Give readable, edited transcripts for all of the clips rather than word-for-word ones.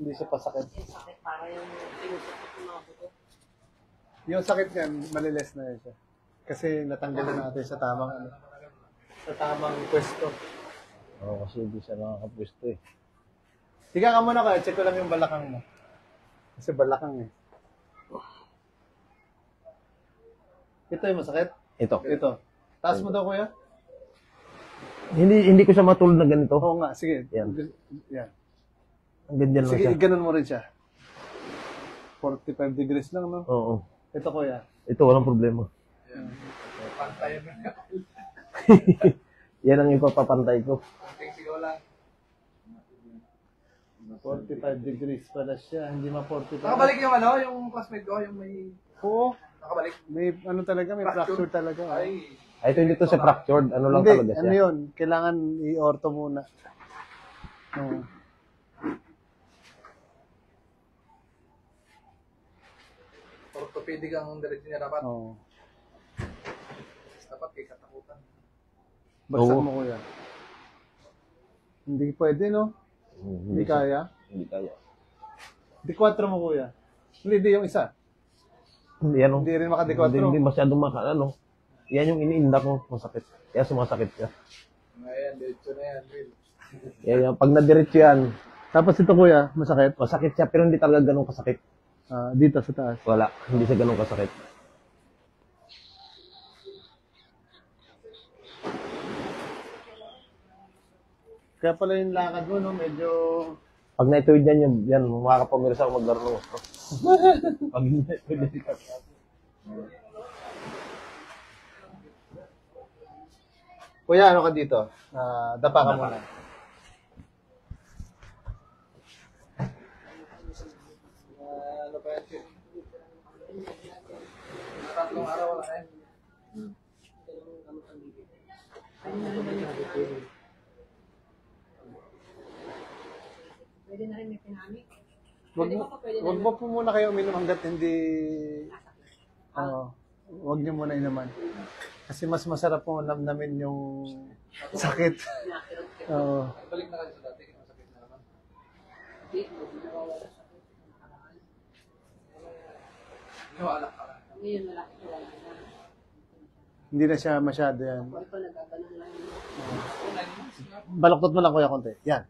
Hindi siya pasakit. Yung sakit, para yung tinusok yung mga buto. Yung sakit niyan, maliles na yan siya. Kasi natanggalan natin sa tamang sa tamang pwesto. Oo, kasi hindi siya nakakapwesto eh. Higa ka muna ka, check ko lang yung balakang mo. Kasi balakang eh. Ito yung masakit? Ito. Ito. Taas mo daw kuya? Hindi ko siya matulog na ganito. Oo nga, sige. Yan. Yan. Ang ganyan lang Sige, siya. ganun mo rin siya. 45 degrees lang, no? Oo. Ito kuya. Ito, walang problema. Pantay mo na. Yan ang ipapapantay ko. Sigaw lang. 45 degrees pala siya, hindi ma-45. Nakabalik yung ano, yung classmate ko, yung may... Oo. Nakabalik. May ano talaga, may fracture talaga. Ay, Ay, ito hindi to siya fractured. Ano lang Hindi, talaga siya. ano yun? Kailangan i-ortho muna. Oo. orthopedic ang diretso niya dapat. Oo. Dapat kay katakutan. Bagsak Oo. mo kuya. Hindi pwede, no? Hindi kaya. Hindi kaya. Di 4 mo kuya. Hindi yung isa. Yan, Hindi rin maka-D4. Hindi masyadong ano. Yan yung iniinda ko. Masakit. Kaya sumasakit siya. Ngayon, diretso na yan, Will. Yan, pag nadiretso yan, Tapos ito kuya, masakit. masakit siya pero hindi talaga ganun kasakit. Dito sa taas. Wala. Hindi siya ganun kasakit. Kaya pala yung lakad mo, no? Medyo... Pag naituwid yan, makakapamirsa ako maglaro ng gusto. Pag hindi naituwid yan. Kuya, ano ka dito? Dapa ka muna. Ano pa yan, Chip? Tatlong araw wala na yan. Pwede na rin may pinamik. Wag mo po muna kayo uminom hanggat hindi... Wag niyo muna inuman. Kasi mas masarap po namnamin yung sakit. Oo. Balik na kayo sa dati, masakit na naman. Wala ka lang. Ngayon, malaki ko wala na. Hindi na siya masyado yan. Hindi ko nagaganon lang yun. Baluktot mo lang kuya konti. Yan.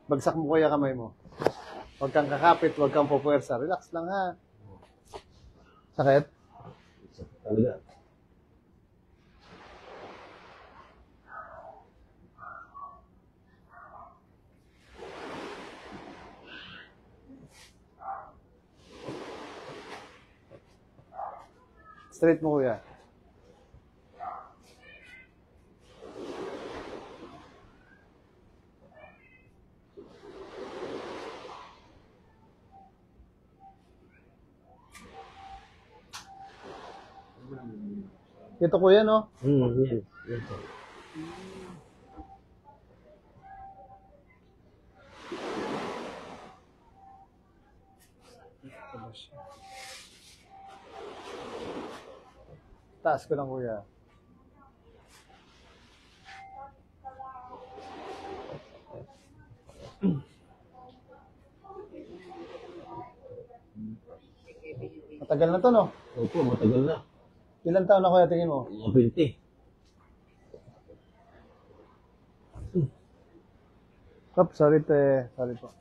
Bagsak mo kuya kamay mo. Huwag kang kakapit, huwag kang pupuwersa. Relax lang ha. Sakit? Talaga. Straight mo kuya. Ito kuya no? Yes. Yes. Taas ko lang kuya. Matagal na to no? Opo, matagal na. Ilan taon na kuya tingin mo? Mga 20. Sorry te. Sorry po.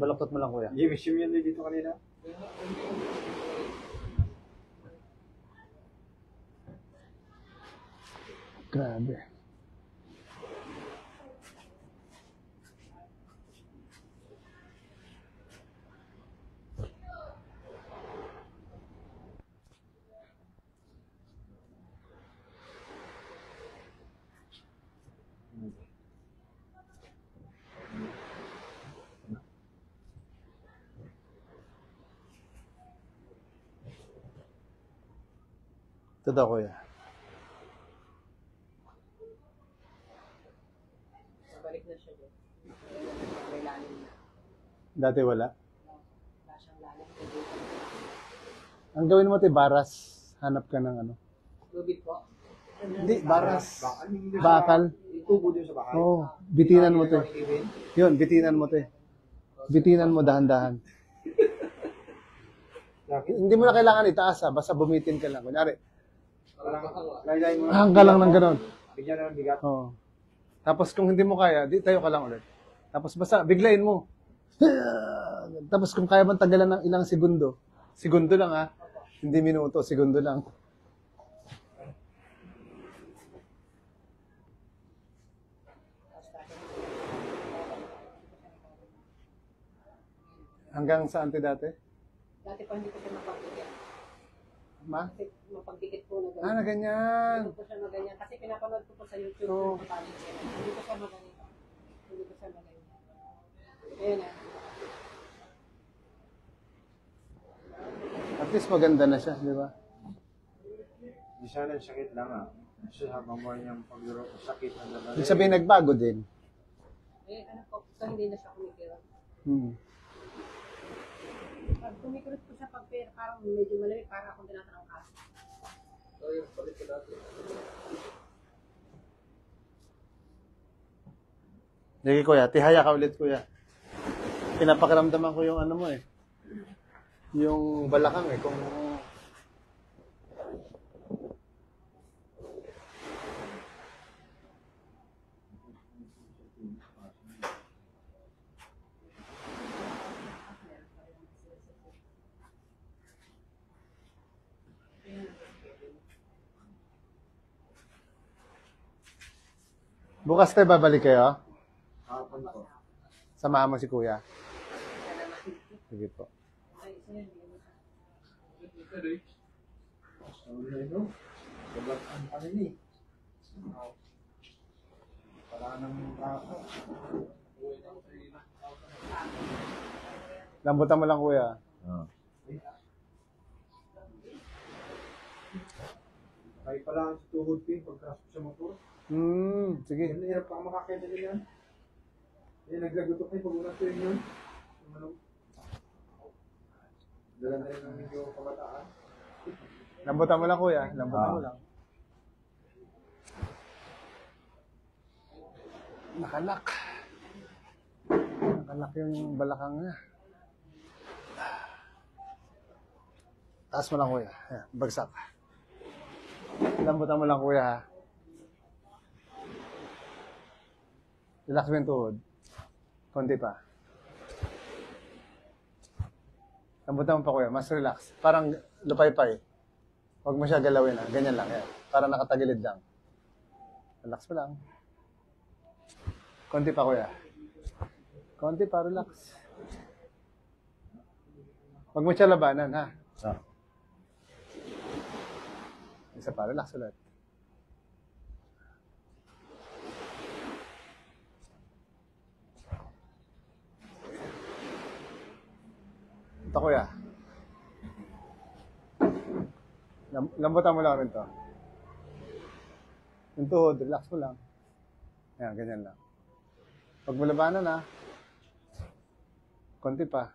Balaktot mo lang kuya. Jimmy Shim yun dito kanina. Grabe. Ito daw, kuya. Nabalik na siya doon. May lalim na. Dati wala. Wala siyang lalim. Ang gawin mo, te, baras. Hanap ka ng ano. Lubid po. Hindi, baras. Bakal. Itubo din sa bahay. Oo, bitinan mo, te. Yun, bitinan mo, te. Bitinan mo dahan-dahan. Hindi mo na kailangan itaas, ha. Basta bumitin ka lang. Kunyari, Laylay mo. hangga lang ng ganon. Bigyan na ng bigat. Oo. Tapos kung hindi mo kaya, di tayo ka lang ulit. Tapos basta biglayin mo. Tapos kung kaya man tagalan ng ilang segundo. Segundo lang, ha. Hindi minuto, segundo lang. Hanggang saan te dati? Dati pa hindi ko siya mapagdikit. Ma? Kasi mapagdikit po na ganyan. Ah, na ganyan. Hindi ko siya maganyan. Kasi pinapanood ko po sa YouTube. Oo. Yung papalit siya. Hindi ko siya maganyan. Hindi ko siya maganyan. Ayun na. At least maganda na siya, di ba? Di sana yung sakit lang ah. Kasi habang mo niyang paglaro, sakit ang laban. Ibig sabihin, nagbago din. Eh, ano po, so hindi na siya kumikirot. Hmm. Pag kumikirot ko siya pag parang medyo malamig, para akong tinatanong kaso. So, yung palit ko dati. Sige, kuya. Tihaya ka ulit, kuya. Pinapakiramdaman ko yung ano mo eh. Yung balakang eh. Kung bukas tayo babalik kayo. Hapon po. Samahan mo si kuya. Sige po. Ay, isa yun. Sabi na ito, sabat ang kanini. Wala nang braso. Lambutan mo lang, kuya. Kaya pala ang tuhod ko yung pagkrasok sa motor. Sige. Yan, hirap pa makakita din yan. Yan, naglagutok na yung pag-unat ko yun. Yung ano, dala na rin ng medyo kabataan. Lambutan mo lang, kuya. Lambutan mo lang. Nakalak. Nakalak yung balakang niya. Taas mo lang, kuya. Ayan, bagsak. Lambutan mo lang, kuya, ha. Relax mo yung tuhod. Konti pa. Lambutan mo pa, kuya. Mas relax. Parang lupay-pay. Huwag mo siya galawin, ha. Ganyan lang, yan. Para nakatagilid lang. Relax mo lang. Konti pa, kuya. Konti pa, relax. Huwag mo siya labanan, ha. Isa pa, relax ulit. Ito, kuya. Lambutan mo lang rin to. Yung tuhod, relax mo lang. Ayan, ganyan lang. Huwag mo labanan, ha. Konti pa.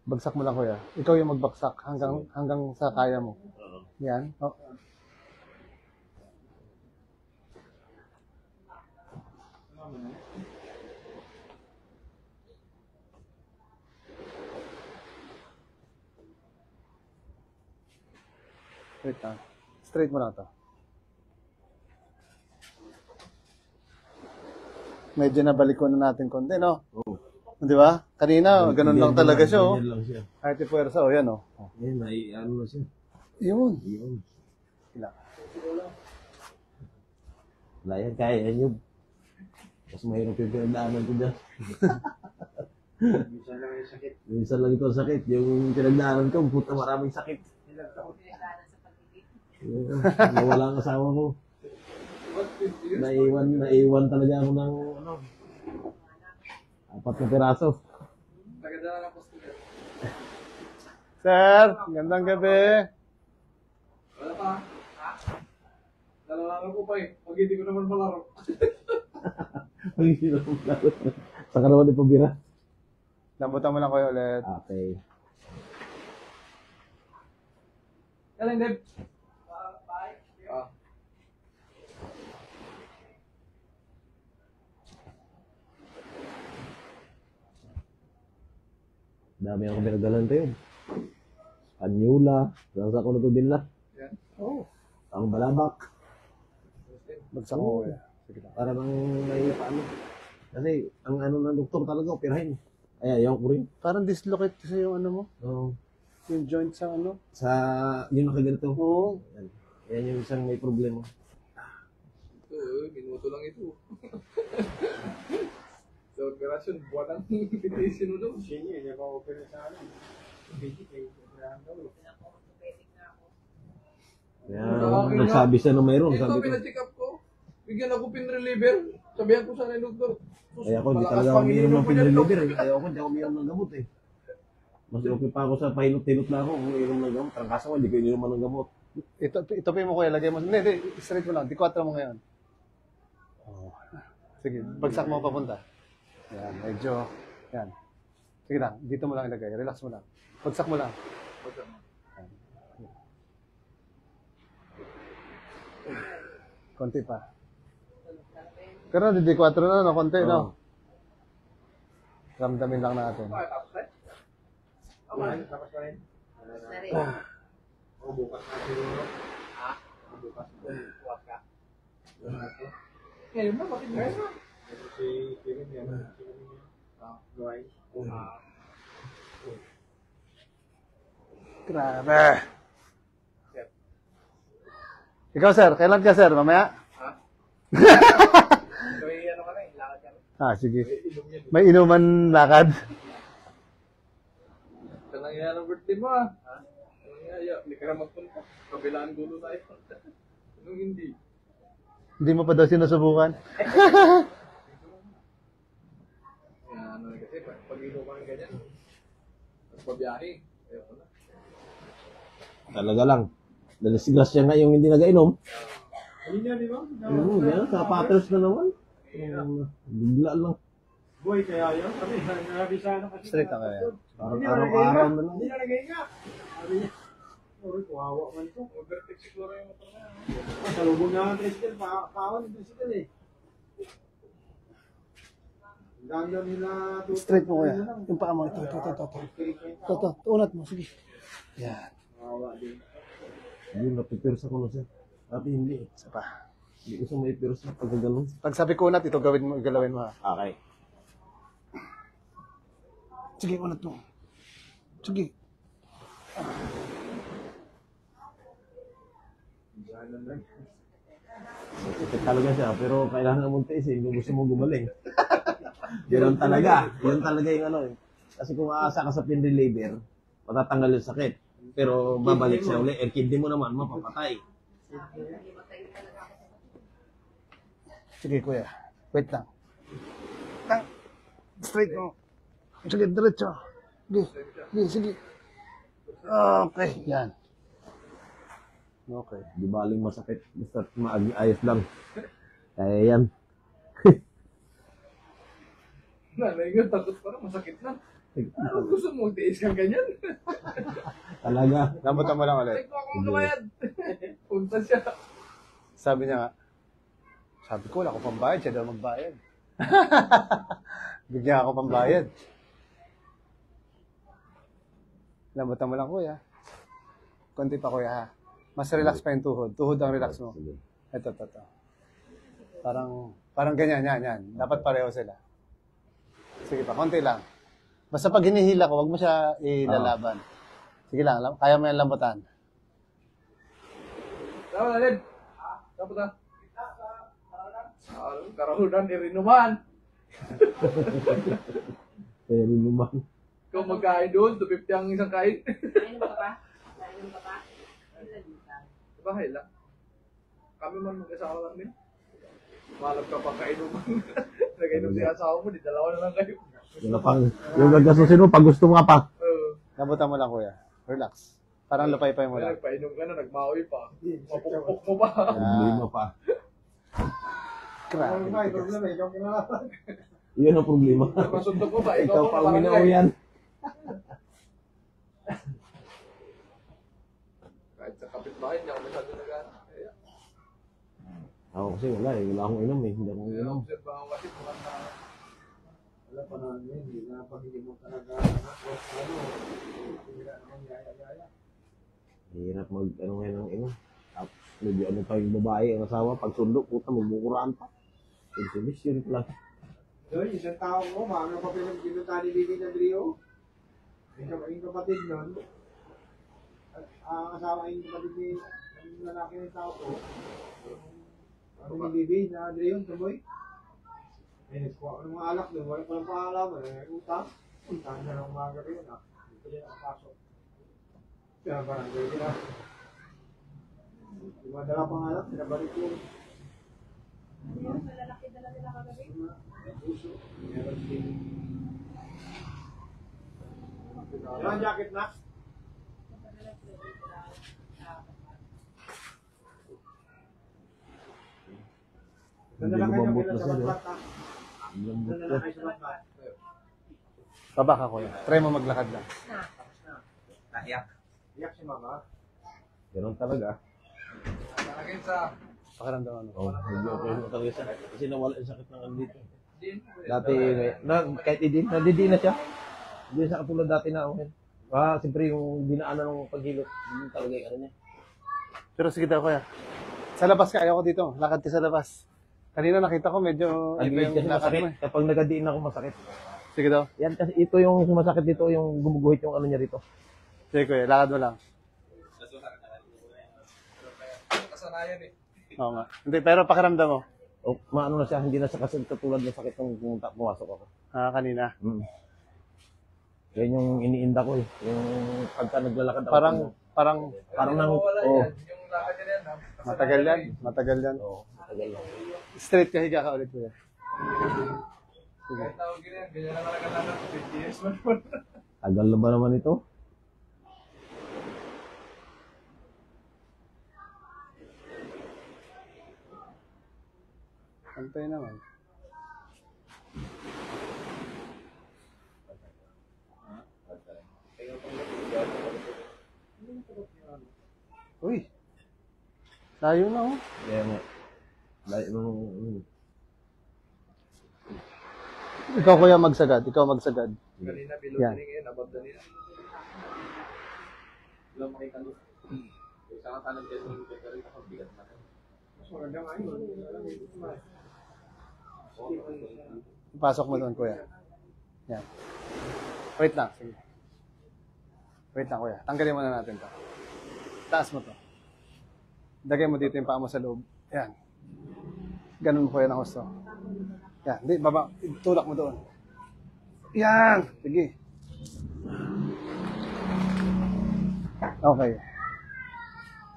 Bagsak mo lang, kuya. Ikaw yung magbagsak hanggang sa kaya mo. Yan. Oh. Straight lang. Straight mo lang to. Medyo nabalik ko na natin konti, no? Oo. Di ba? Kanina, ganun lang talaga siya, oh. Ganyan lang siya. Kahit ipuwersa, oh, yan, oh. Yan, ano na siya. Yun. Yun. Kila. Wala yan, kaya yan yun. Mas mahirap yung pinagdaanan ko dyan. Minsan lang yung sakit. Minsan lang ito ang sakit. Yung pinagdaanan ko, puta maraming sakit. Ilang taon. Pinagdaanan sa pag-ibig. Nawala ang asawa ko. Naiwan talaga ako ng ano, 4 na piraso. Tagadala ng customer. Sir, gandang gabi. Wala pa. Nalalangan ko pa eh. Pag hindi ko naman malaro. Saka naman ipabira. Lambutan mo lang kayo ulit. Okay. Kailan, Deb? Ah. Dami akong pinagdalan tayo. Anyula. Saan ko na ito din lang. Yan. Oo. Ang balabak. Bagsak mo kuya. Sige lang. Para bang may paano. Kasi ang ano ng doktor talaga, operahin. Ay, ayaw ko rin. Parang dislocate kasi yung ano mo. Oo. Yung joint sa ano. Sa, yun nakaganito. Oo. Yan. Yan yung isang may problema. Ito, minuto lang ito. Sa operasyon, buwan lang pitisin mo doon. Sino yun? Yung pa-opera sa ano. Bigit eh. Operahan daw eh. Pinaka-orthopedic na ako. Kaya nagsabi siya na mayroon. Ito, Sabi ko, pina-check up ko. Bigyan ako pin-reliever. Sabihan ko sana yung doktor. kaya ako hindi Malakas talaga pang umiinom ininom ng ko dyan, pinreliver. Ayaw ko, hindi ako umiinom ng gamot eh. Mas okay pa ako sa pahilot-hilot na ako. Umiinom ng gamot. Trangkaso ko, hindi ko ininom ng gamot. Ito pa mo kuya. Lagay mo. Hindi, straight mo lang. Di 4 mo ngayon. Oh. Sige, bagsak mo papunta. Yan, medyo. Yan. Sige lang, dito mo lang ilagay. Relax mo lang. Bagsak mo lang. Yan. Konti pa. Pero di 4 na, no? Konti, no? Oo. Ramdamin lang natin. Tapos na. Tapos pa rin. Na rin. O bukas na siguro. Bukas. Bukas ka. Ngayon na, bakit ngayon na? Ito si Kevin yan. Si Kevin yan. Gawai. Grabe. Ikaw, sir. Kailan ka, sir? Mamaya? Ha? May ano ka na eh, lakad ka na. Ah, sige. Inom yan. May inuman lakad. Ito nang yan ang birthday mo ah. Ha? Ito nang yan, hindi ka na magpunta. Kabilaan gulo tayo. Anong hindi? Hindi mo pa daw sinusubukan. Yan, ano kasi, pag inuman ganyan, magpabiyahe. Ayoko na. Talaga lang. Dalas-gas siya nga yung hindi nag-inom. Ayun yan, di ba? Yan, sa patters na naman. Bigla lang. Boy, kaya yun. Sabi, narabi sa ano kasi. Straight lang kaya. Parang araw-araw na lang. Hindi na nag-iinga. Sabi niya. Sorry, kawawa man ito. Overtake siguro yung motor na. Salubong na ang tricycle. Pawan yung tricycle eh. Ganda nila. Straight mo kuya. Yung paa mo. Ito. Ito. Unat mo. Sige. Yan. Kawawa din. Yun, napipirsa ko na siya. Dati hindi. Isa pa. Hindi ko siya maipirsa pag gano'n. Pag sabi ko unat, ito gawin mo, galawin mo ha. Okay. Sige, unat mo. Sige. Sakit talaga siya, pero kailangan mong tiisin kung gusto mong gumaling. Yun talaga. Yun talaga yung ano eh. Kasi kung aasa ka sa pin reliever, matatanggal yung sakit. Pero babalik siya ulit. Eh, kidney mo naman, mapapatay. Sige, kuya. Wait lang. Straight mo. Sige, diretso. Sige. Okay, yan. Okay. Di baling masakit. Basta maayos lang. Kaya yan. Nanay nga, takot pa na, masakit na. Ano gusto mo, tiis kang ganyan? Talaga. Lambutan mo lang ulit. Like mo akong lumayad. Punta siya. Sabi niya nga, sabi ko, wala ko pambayad. Siya daw magbayad. Bigyan ako pambayad. Lambutan mo lang, kuya. Konti pa, kuya, ha? Mas relax pa yung tuhod. Tuhod ang relax mo. Ito. Parang ganyan, yan. Dapat pareho sila. Sige pa, konti lang. Basta pag hinihila ko, wag mo siya ilalaban. Sige lang, kaya mo yung lambutan. Tama na, Led. Tama na. Karahudan, irinuman. Kaya rin naman. Ikaw magkain doon, 250 ang isang kain. Kainom ka pa? Kainom ka pa? Bahay lang. Kami man mag-asawa lang din. Malap ka pa kainuman. Nag-inom si asawa mo, di dalawa na lang kayo. Yung pang, yung gagasusin mo, pag gusto mo nga pa. Nabutan mo lang, kuya. Relax. Parang lapay-pay mo lang. Nagpainom ka na, nagmaoy pa. Mapukpok mo pa. Problema pa. Grabe. May problema, ikaw kinalaman. Yun ang problema. Masundok mo ba? Ikaw pa ang minao yan. Kahit sa kapitbahay, hindi ako masyado nag-ano. Ako kasi wala eh. Wala akong inom eh. Hindi akong inom. Observe ba ang wasit? Mukhang na... Wala pa na hindi na pagiging mo talaga ano, hindi naman yaya-yaya. Hirap mag ano ngayon ng inom. Tapos medyo ano pa yung babae, ang asawa. Pag sundo, puta, magbukuraan pa. Insulis, yun lang. Doon, isang tao mo, mga pa pinag-ginuta ni Lili ng Rio. Yung kapatid nun, at ang asawa yung kapatid ni ang lalaki ng tao ko, ano ni Bibi na Rio, tumoy. Eh, nagkuha ko ng mga alak doon, wala ko lang paalaman, utang. Utang na ng umaga rin, dito rin ang pasok. Kaya parang gawin nila. Dumadala pang alak, pinabalik ko. Yung malalaki dala nila kagabi? Puso. Meron din. Yan, jacket na. Hindi Dala kayo lumambot kila na sa siya, no? batbat, ha? Lambot Dala na. kayo sa batbat. Baba ka, kuya. Try mo maglakad lang. Iyak si mama. Ganun talaga. Nalagay sa... Pakiramdam ano. Oh, medyo okay mo talaga siya. Kasi nawala yung sakit ng andito. Din. Dati, kahit nadidi na siya. Hindi sa katulad dati na okay. Siyempre yung dinaanan ng paghilot, yun talaga yung ano niya. Pero sige daw, kuya. Sa labas ka, ayaw ko dito. Lakad ka sa labas. Kanina nakita ko medyo iba Always yung kasi lakad masakit. mo eh. Kapag nagadiin ako masakit. Sige daw. Yan kasi ito yung sumasakit dito, yung gumuguhit yung ano niya rito. Sige, kuya. Lakad mo lang. Kasanayan eh. Oo nga. Hindi, pero pakiramdam mo. O, maano na siya, hindi na siya kasi katulad ng sakit nung pumasok ako. Kanina. Yan yung iniinda ko eh. Yung pagka naglalakad ako. Parang nang, Wala oh, yan. Yung lakad niya yan. matagal yan. Matagal yan. oh, matagal lang. Straight ka, higa ka ulit, kuya. Sige. Kahit tawag ganyan, ganyan na talaga natin. 20 years man po. Tagal na ba naman ito? Antay naman. Uy. Layo na, oh. Kaya nga. Layo nung, Ikaw, kuya, magsagad. Ikaw magsagad. Kanina, below Yan. din ngayon. Above na nila. Walang makikalo. Isa ka tanong kayo sa mga pero ito bigat na. Mas maganda nga yun. Pasok mo doon, kuya. Yan. Wait lang. Sige. Wait lang, kuya. Tanggalin muna natin to. Taas mo to. Dagay mo dito yung paa mo sa loob. Yan. Ganun mo, kuya, ng gusto. Yan. Hindi, baba. Tulak mo doon. Yan. Sige. Okay.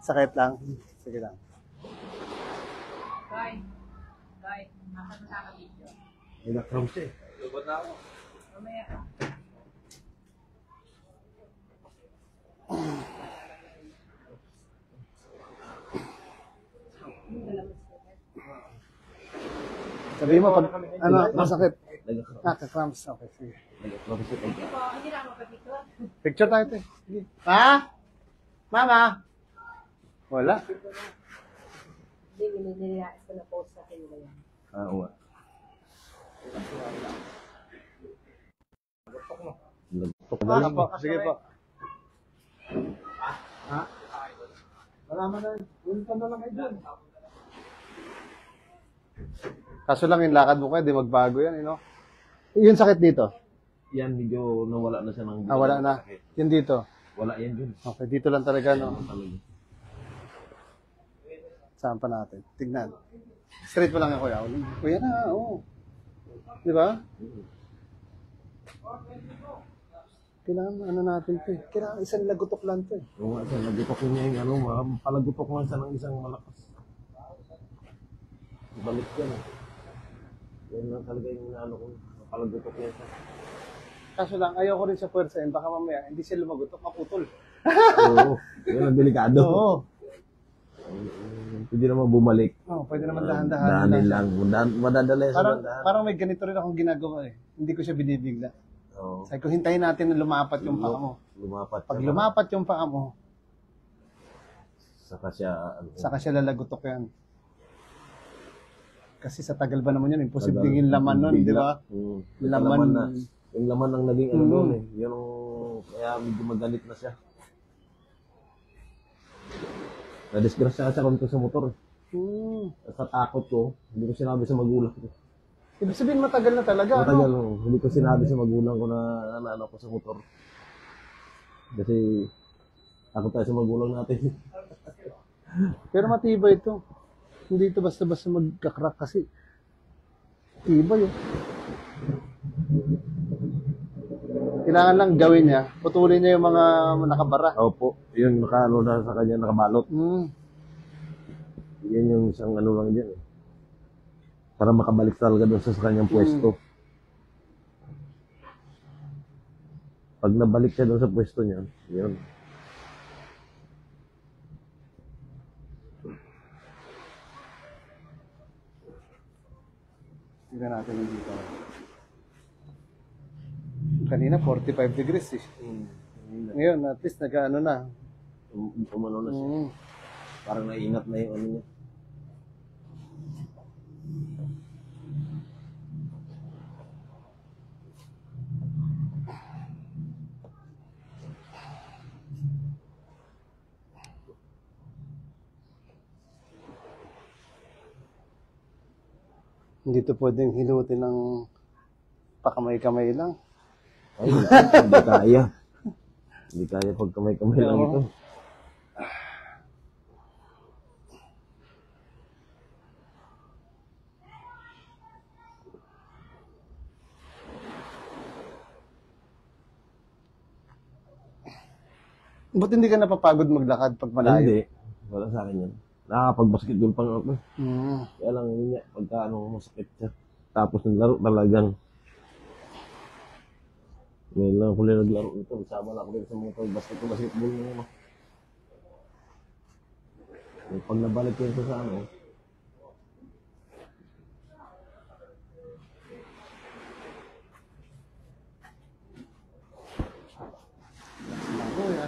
Sakit lang. Sige lang. Guy, nasa na sa video. nilakram siya eh. Lubot na ako. Mamaya ka. Sabi mo, pag, ano, masakit. Nilakram. Cramps. Okay, sige. Nilakram siya. Hindi po, hindi na ako magpapicture. Picture tayo, te. Sige. Ma? Mama? Wala. Hindi, nililiais ko na post sa akin ngayon. Oo nga. Lagtok na Ano lang. po? Sige po. Malaman na, punta na lang kayo dun. Kaso lang yung lakad mo kuya, di magbago yan, you know? Yung sakit dito. Yan, medyo nawala na siya ng... Wala na. Yung dito. Wala yan yun. Okay, dito lang talaga, no? Talaga. Saan pa natin? Tignan. Straight mo lang yan, kuya. Kuya na, oo. Di ba? Kailangan ano natin to eh. Kailangan isang lagutok lang to eh. Oo nga, sir, nagutok niya yung ano, palagutok lang siya ng isang malakas. Balik yan eh. Yan lang talaga yung ano ko, palagutok niya siya. Kaso lang, ayoko rin sa puwersahin. Baka mamaya, hindi siya lumagutok, maputol. Oo, yan ang delikado. Oo. Pwede naman bumalik. Oh, pwede naman dahan-dahan. Dahanin lang. Madadala yan sa Parang, dahan. parang may ganito rin akong ginagawa eh. Hindi ko siya binibigla. Oo. Sabi ko, hintayin natin na lumapat yung paa mo. Lumapat. Pag lumapat yung paa mo, Saka siya, ano, saka siya lalagutok yan. Kasi sa tagal ba naman yun, imposible tagal, yung laman nun, di ba? Yung Laman. na. Yung laman ang naging ano Mhm. nun eh. Yung, kaya medyo magalit na siya. Na-disgrasya siya kung sa motor. Sa takot ko, hindi ko sinabi sa magulang ko. Ibig sabihin matagal na talaga, Matagal ano? hindi ko sinabi sa magulang ko na nanalo ko sa motor. Kasi takot tayo sa magulang natin. Pero matibay ito. Hindi ito basta-basta magkakrak kasi tibay oh. Kailangan lang gawin niya, putulin niya yung mga nakabara. Opo, yun nakaano na sa kanya, nakabalot. Yan yung isang ano lang dyan eh. Para makabalik talaga doon sa kanyang pwesto. Pag nabalik siya doon sa pwesto niya, yun. Tignan natin yung dito. Kanina 45 degrees eh. Ngayon, at least nag-ano na. Umano na siya. Parang naingat na yung ano niya. Hindi ito pwedeng hinutin ng pakamay-kamay lang. Ay, hindi kaya. Hindi kaya pag kamay-kamay lang ito. Ba't hindi ka napapagod maglakad pag malayo? Hindi. Wala sa akin yan. Nakakapag-basketball pa nga ako. Kaya lang yun nga, pagka ano, masakit siya. Tapos ng laro talagang. Ngayon lang ako naglaro ito. Sama na ako rin sa mga basketball na ano. Pag nabalik ko ito sa ano,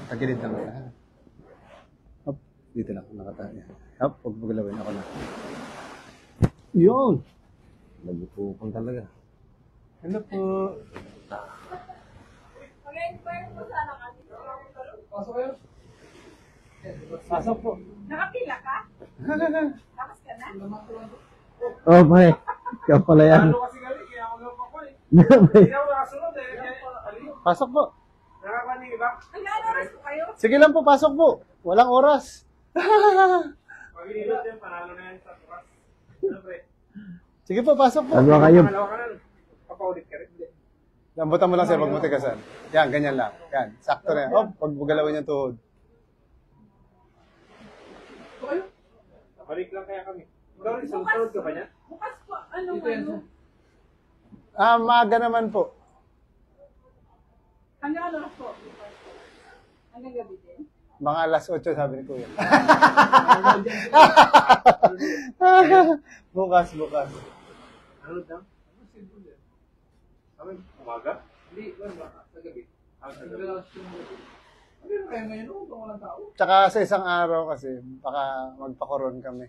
Tagilid lang kaya. Hop, dito lang, nakatayo. Hop, huwag magalawin ako na. Yun! nagpupunta talaga. Hello po. Mag-inquire po sana kami. Pasok kayo. Pasok po. Nakapila ka? Tapos ka na? Oh, pare. Ikaw pala yan. Ano kasi gali, kaya ako naman ako eh. Hindi ako nakasunod eh. Pasok po. Nakakaniba. Hanggang oras po kayo? Sige lang po, pasok po. Walang oras. Mag-inilot yan, panalo na yan sa tukas. Siyempre. Sige po, pasok po. Ano kayo? Pangalawa ka na. Papaulit ka rin. Hindi. Lambutan mo lang sir, pag matigasan. Yan, ganyan lang. Yan, sakto na yan. Oh, pag bugalawin yung tuhod. Balik lang kaya kami. Ikaw rin, sunod ka ba niya? Bukas po, ano, Dito yan, ano? Maaga naman po. Hanggang oras po? Hanggang gabi din? Mga alas 8 sabi ni Kuya. bukas. Ano daw? Ano simple yan? Kami, umaga? Hindi, wala. Sa gabi. Sa gabi. Ano yun kaya ngayon? Oo, kung walang tao. Tsaka sa isang araw kasi, baka magpakoron kami.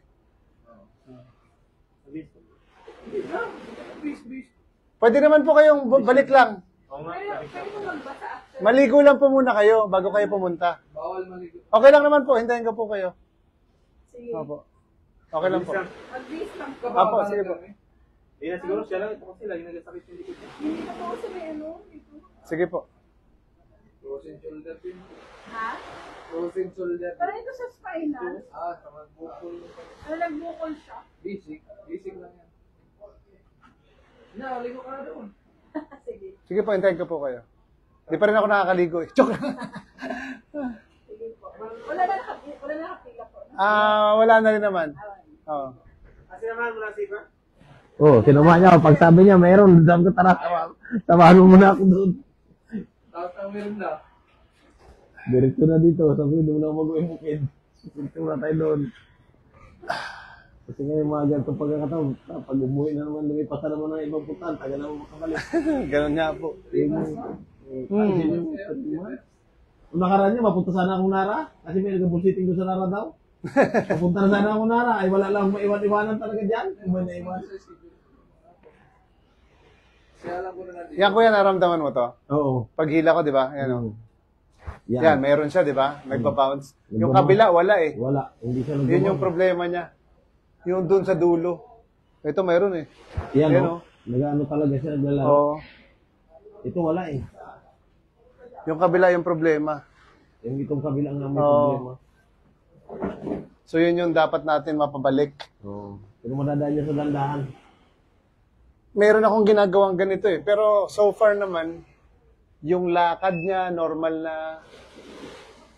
Hindi na. Bis. Pwede naman po kayong balik lang. Oo nga. Pwede mo magbasa after. Maligo lang po muna kayo bago kayo pumunta. Bawal maligo. Okay lang naman po, hintayin ko po kayo. Sige. Opo. Okay lang po. Mag-bis lang po. Apo, sige po. Hindi na siguro siya lang. Ito kasi lagi nagasakit yung likod niya. Hindi na po kasi may ano, dito. Sige po. Frozen shoulder din. Ha? Frozen shoulder. Pero ito sa spinal, Sa magbukol. ano nagbukol siya? Basic. Basic lang yan. Ligo ka na doon. Sige. Sige po, hintayin ko po kayo. Di pa rin ako nakakaligo eh. Joke lang. Sige po. Wala na nakapila po. Wala na rin naman. Oo. Kasi naman mo na sipa. Oo, kinuha niya ako. Pag sabi niya, mayroon. Sabi ko, tara, samahan mo muna ako doon. Meron na. Diretso na dito. Sabi ko, hindi mo na ako mag-uwi bukid. Diretso na tayo doon. Kasi ngayon mga ganitong pagkakataon, pag umuwi na naman, lumipas na naman ng ibang putan, taga naman makabalik. Ganun nga po. Kung nakaraan niya, mapunta sana akong Nara. Kasi may nag-bullshitting doon sa Nara daw. Mapunta na sana akong Nara. Ay wala lang maiwan-iwanan talaga dyan. Kung may naiwan. Kaya alam ko na nandito. Yan kuya, naramdaman mo to? Oo. Paghila ko, di ba? Yan o. Yan. Yan, mayroon siya, di ba? Nagpa-bounce. Yung kabila, wala eh. Wala. Hindi siya Yun yung problema niya. Yung dun sa dulo. Ito mayroon eh. Yan Yan, o. Nag-ano talaga siya, naglalaro. Oo. Ito wala eh. Yung kabila yung problema. Yung itong kabilang nga may Oo. problema. So yun yung dapat natin mapabalik. Oo. Pero madadaan niya sa dandahan. Meron akong ginagawang ganito eh. Pero so far naman, yung lakad niya, normal na,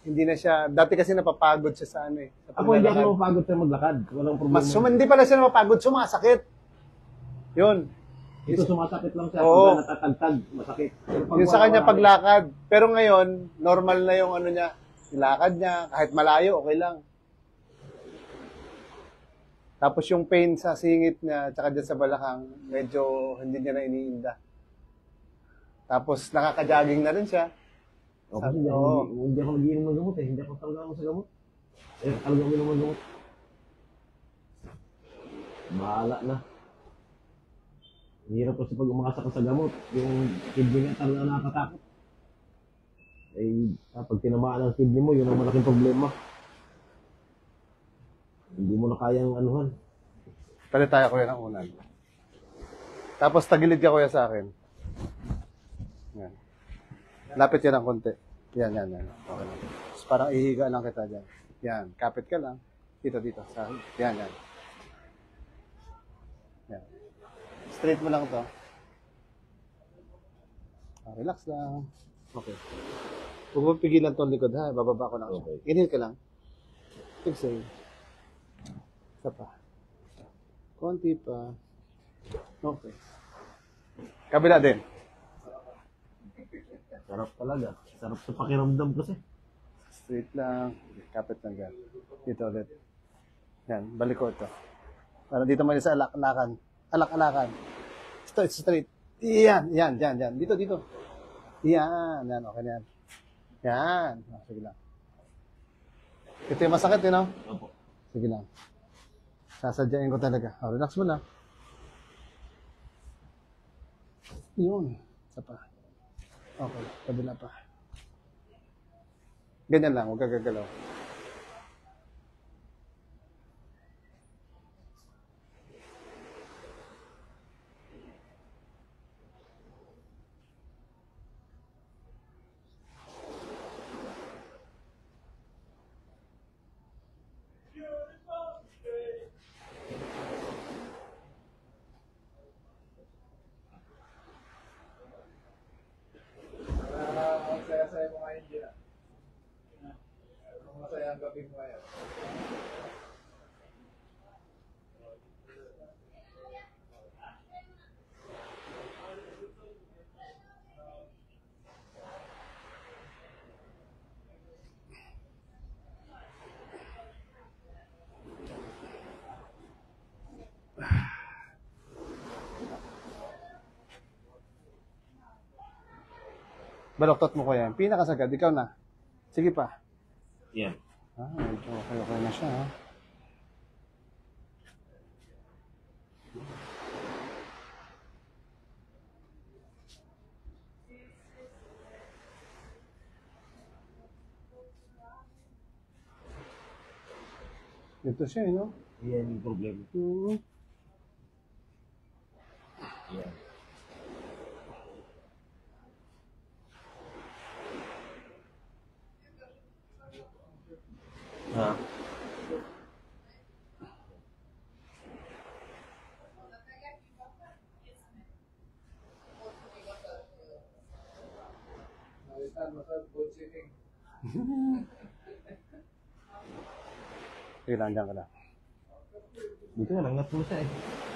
hindi na siya, dati kasi napapagod siya sa ano eh. Sa Ako hindi paglalakad. ako mapagod sa maglakad. Walang problema. Hindi pala siya napapagod, sumasakit. Yun. Ito sumasakit lang siya. Oo. Pag natatagtag, masakit. Pero pag Yun sa wala- kanya wala- paglakad. Pero ngayon, normal na yung ano niya, yung lakad niya, kahit malayo, okay lang. Tapos yung pain sa singit niya, tsaka dyan sa balakang, medyo hindi niya na iniinda. Tapos nakaka-jogging na rin siya. O, kasi hindi, Oo. hindi ako nagiinom ng gamot eh. Hindi ako talaga ako sa gamot. Eh, talaga ako ng gamot. Bahala na. Hirap kasi pag umakasa ka sa gamot. Yung kidney nga talaga nakakatakot. Eh, pag tinamaan ang kidney mo, yun ang malaking problema. Hindi mo na kayang anuhan. Palit tayo kuya ng unan. Tapos tagilid ka kuya sa akin. Yan. Lapit ka ng konti. Yan. Okay lang. Tapos parang ihiga lang kita dyan. Yan. Kapit ka lang. Dito. Yan. Yan. Straight mo lang to. Relax lang. Okay. Huwag mo pigilan to ang likod ha. Bababa ko lang. Okay. Inhale ka lang. Exhale. Isa pa. Konti pa. Okay. Kabila din. Sarap talaga. Sarap sa pakiramdam kasi. Straight lang. Kapit lang dyan. Dito ulit. Yan. Balik ko ito. Para dito man sa alak-alakan. Alak-alakan. It's straight. Yan. Dito. Yan. Okay na yan. Yan. Sige lang. Ito yung masakit, no? Opo. Sige lang. Sasadyain ko talaga. Relax mo lang. Yun. Isa pa. Okay. Kabila pa. Ganyan lang. Huwag ka gagalaw. Ang saya-saya mo ngayon dyan. Ang masaya ang gabi mo ngayon. Baloktot mo ko yan. Pinakasagad. Ikaw na. Sige pa. Yan. Medyo okay na siya. Ha? Ito siya, no? Yan yung problema. Yan. Ha? sitting. Sige lang, dyan ka lang. Dito nga, nangat mo siya eh.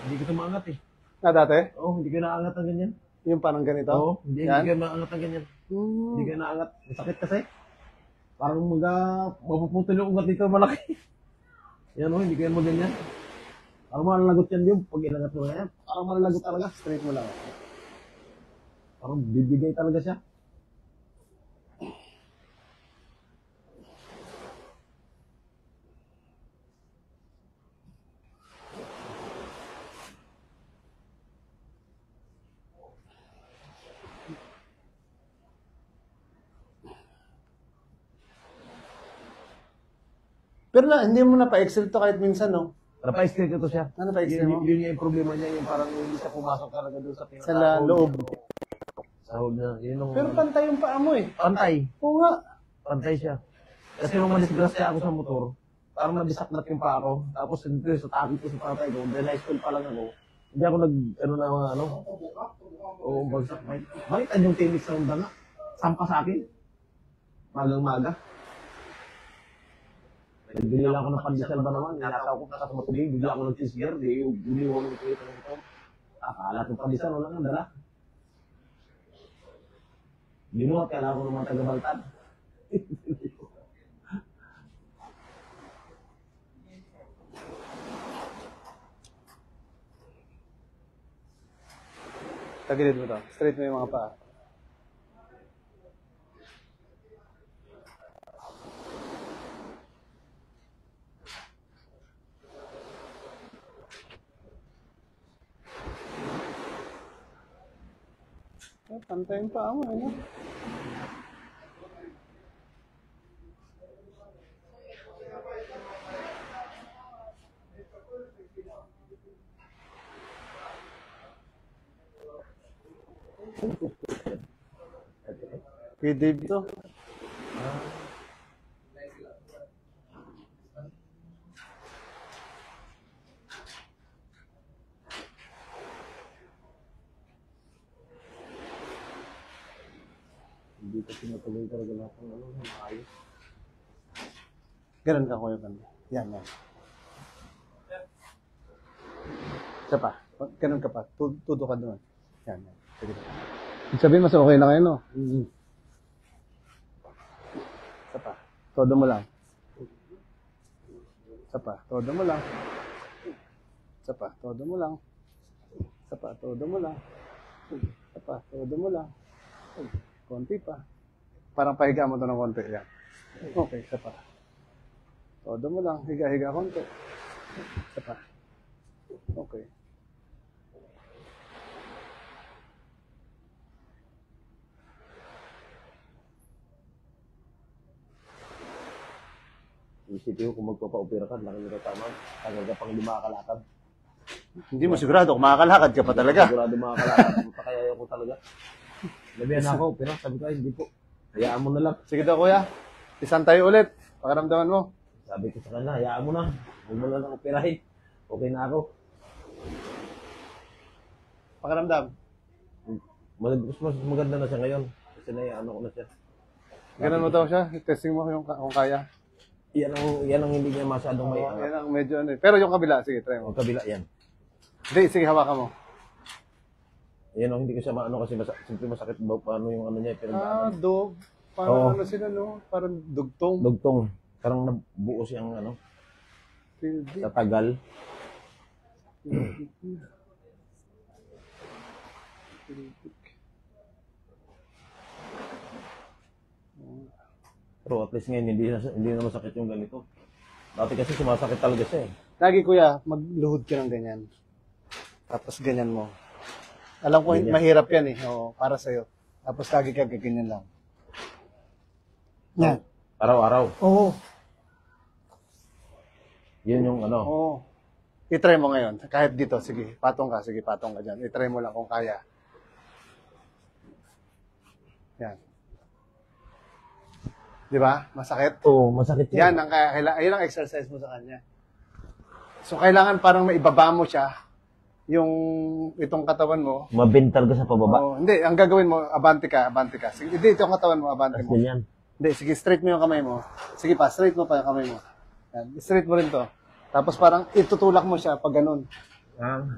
Hindi ko ito maangat eh. Dati? Oo, hindi ko naangat ng ganyan. Yung parang ganito? Oo, hindi Yan? ko naangat ng ganyan. Hindi ko naangat. Masakit kasi. Parang mapuputol yung ugat dito malaki. Yan o, hindi ko yan mo ganyan. Parang malalagot yan yung pag inangat mo yan. Parang malalagot talaga. Straight mo lang. Parang bibigay talaga siya. Pero hindi mo na pa-excel to kahit minsan, no? Napa-excel ko to siya. Ano pa-excel mo? Yun yung problema niya, yung parang hindi siya pumasok talaga doon sa Sa loob. Sahod niya. Yun yung Pero pantay yung paa mo eh. pantay. Oo nga. Pantay siya. Kasi nung madisgrasya ako sa motor, parang nabisaknat yung paa ko. Tapos dito sa tabi ko sa tatay ko, then high school pa lang ako. Hindi ako oo, bagsak. Bakit yung tinis sa undang nga? Sampa sa akin. Magang-maga. Nagbili lang ako ng pandesal ba naman, nilakaw ko sa matubig, bigla ako ng cheeseburger, di uliwang ko ito ng ito. Akala ko pandesal, wala nga dala. Binuhat, kailangan ko naman taga-baltad. Tagilid mo to. Straight mo yung mga paa. Pantay yung paa mo, ano? Kay Dave to. Hindi ko pinatuloy talaga lahat ng maayos. Ganun ka, Kuya Bando. Yan, yan. Isa pa. Ganun ka pa. Tudo ka doon. Yan, yan. Sige pa. Sabihin mas okay na kayo, no? Isa pa. Todo mo lang. Isa pa. Todo mo lang. Isa pa. Todo mo lang. Isa pa. Todo mo lang. Isa pa. Todo mo lang. Konti pa. Parang pahiga mo to ng konti. Yan. Okay. Isa pa. Todo mo lang. Higa-higa konti. Isa pa. Okay. Isipin ko kung magpapa-opera ka, laki nito tama. Tagal ka pang hindi makakalakad. Hindi mo sigurado kung makakalakad ka pa talaga. Sigurado makakalakad. Magpakayaya ko talaga. Labihan na ako, pero sabi ko, hindi po. Hayaan mo na lang. Sige daw, Kuya. Isan tayo ulit. Pakaramdaman mo. Sabi ko sa kanya, hayaan mo na. Huwag mo na lang operahin. Okay na ako. Pakaramdam. Mas maganda na siya ngayon. Kasi na ko na siya. Ganun mo daw siya. Testing mo kung kaya. Yan ang hindi niya masyadong may Yan ang medyo ano. Pero yung kabila, sige, try mo. Ang kabila yan. Hindi, sige, hawakan mo. Yan ang hindi ko siya maano kasi simple masakit ba paano yung ano niya. Pero Dog. Parang Oo. ano sila, no? Parang dugtong. dugtong. Parang nabuo siyang ano, Hindi. sa tagal. Pero at least ngayon hindi na masakit yung ganito. Dati kasi sumasakit talaga siya eh. Lagi, Kuya, magluhod ka ng ganyan. Tapos ganyan mo. Alam ko, Ganyan. mahirap yan eh. Oo, para sa'yo. Tapos lagi ka ganyan lang. Yan. Araw-araw. Oo. Yun yung ano. Oo. I-try mo ngayon. Kahit dito, sige, patong ka dyan. I-try mo lang kung kaya. Yan. Di ba? Masakit? Oo, masakit Yan ang ayun ang exercise mo sa kanya. So kailangan parang maibaba mo siya yung itong katawan mo. Mabintal ka sa pababa. Oo, hindi, ang gagawin mo abante ka. Sige, hindi itong katawan mo abante Tapos mo. ganyan. Hindi, sige, straight mo yung kamay mo. Sige pa, straight mo pa yung kamay mo. Yan, straight mo rin to. Tapos parang itutulak mo siya pag ganun.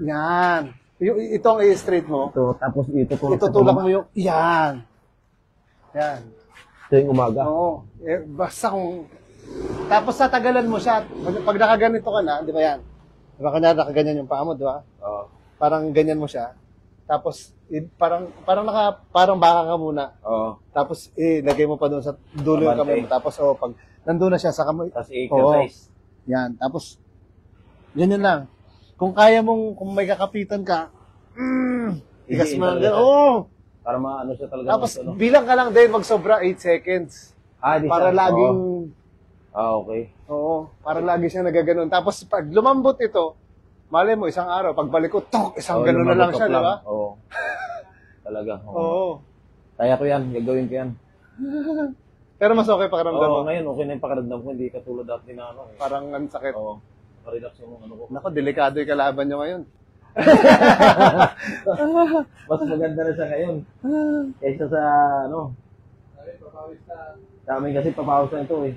Yan. Ito ang i-straight mo. Ito, tapos Itutulak mo yung, yan. Yan. Ito yung umaga. Oo. Basta kung, tapos tatagalan mo siya. Pag nakaganito ka na, di ba yan? Di ba kanya nakaganyan yung paa mo, di ba? Oo. Parang ganyan mo siya. Tapos, parang baka ka muna. Oo. Tapos, lagay mo pa doon sa dulo yung kamay mo. Tapos, pag nandun na siya sa kamay. Tapos i-exercise. Yan. Tapos, ganyan lang. Kung kaya mong, kung may kakapitan ka, ikas mo lang. Oo. Para maano siya talaga. Tapos, bilang ka lang din, magsobra 8 seconds. Di Para siya. laging, Okay. oo, para lagi siya nagaganon. Tapos, pag lumambot ito, malay mo, isang araw, pagbalik ko, isang ganun na lang siya, di ba? Oo. Talaga. Oo. Kaya ko yan. Gagawin ko yan. Pero mas okay pakiramdam mo. Ngayon okay na yung pakiramdam ko. Hindi katulad dati na ano. Parang ang sakit. Oo. Relax yung ano ko. Nako, delikado yung kalaban nyo ngayon. Mas maganda na siya ngayon. Kaysa sa ano. Ay, papawis na. Sa amin kasi papawis na ito eh.